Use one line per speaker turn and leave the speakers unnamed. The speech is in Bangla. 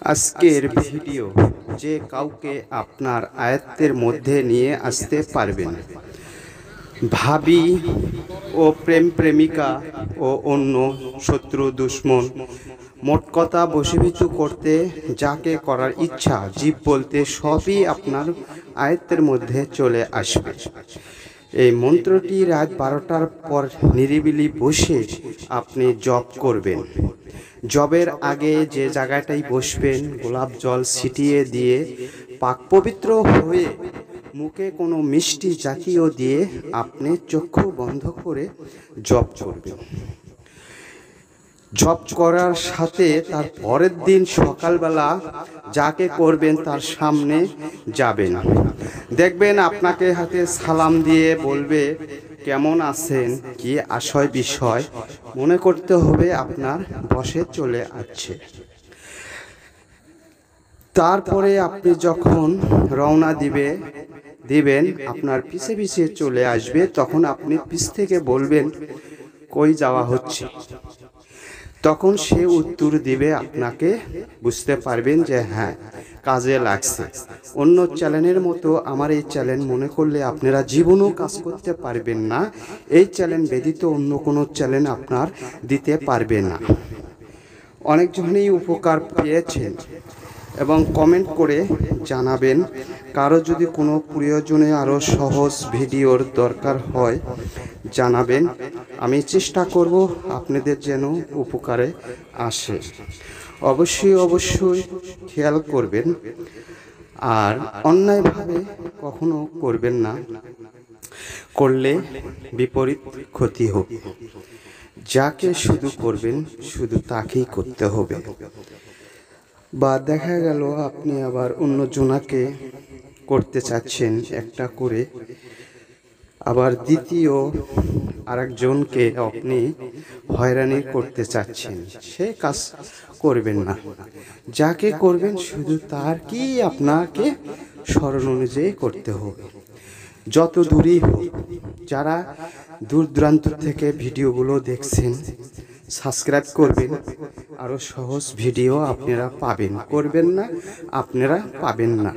আজকের ভিডিও যে কাউকে আপনার আয়ত্তের মধ্যে নিয়ে আসতে পারবেন। ভাবি ও প্রেম প্রেমিকা ও অন্য শত্রু দুশ্মন, মোট কথা বশীভূত করতে যাকে করার ইচ্ছা জীব বলতে সবই আপনার আয়ত্তের মধ্যে চলে আসবে। এই মন্ত্রটি রাত 12টার পর নিরিবিলি বসে আপনি জপ করবেন। জবের আগে যে জায়গাটায় বসবেন গোলাপ জল ছিটিয়ে দিয়ে পাক পবিত্র হয়ে মুখে কোনো মিষ্টি জাতীয় দিয়ে আপনি চক্ষু বন্ধ করে জপ করবেন। জপ করার সাথে তার পরের দিন সকালবেলা যাকে করবেন তার সামনে যাবেন, দেখবেন আপনাকে হাতে সালাম দিয়ে বলবে কেমন আছেন, কি আশয় বিষয়, মনে করতে হবে আপনার বসে চলে আসছে। তারপরে আপনি যখন রওনা দিবেন আপনার পিছে পিছে চলে আসবে, তখন আপনি পিছ থেকে বলবেন কই যাওয়া হচ্ছে, তখন সে উত্তর দিবে আপনাকে, বুঝতে পারবেন যে হ্যাঁ কাজে লাগছে। অন্য চ্যানেলের মতো আমার এই চ্যানেল মনে করলে আপনারা জীবনেও কাজ করতে পারবেন না। এই চ্যানেল ব্যতীত অন্য কোনো চ্যানেল আপনার দিতে পারবে না। অনেকজনই উপকার পেয়েছেন এবং কমেন্ট করে জানাবেন। কারো যদি কোনো প্রয়োজনে আরও সহজ ভিডিওর দরকার হয় জানাবেন, আমি চেষ্টা করব আপনাদের যেন উপকারে আসে। অবশ্যই খেয়াল করবেন আর অন্যায়ভাবে কখনো করবেন না, করলে বিপরীত ক্ষতি হবে। যাকে শুধু করবেন শুধু তাকেই করতে হবে। বা দেখা গেল আপনি আবার অন্য জনাকে করতে চাচ্ছেন একটা করে, আবার দ্বিতীয় আরেকজনকে আপনি হয়রানি করতে চাচ্ছেন, সে কাজ করবেন না। যাকে করবেন শুধু তার কি আপনাকে স্মরণ অনুযায়ী করতে হবে, যত দূরই হোক। যারা দূর দূরান্ত থেকে ভিডিওগুলো দেখছেন সাবস্ক্রাইব করবেন, আরও সহজ ভিডিও আপনারা পাবেন। করবেন না আপনারা পাবেন না।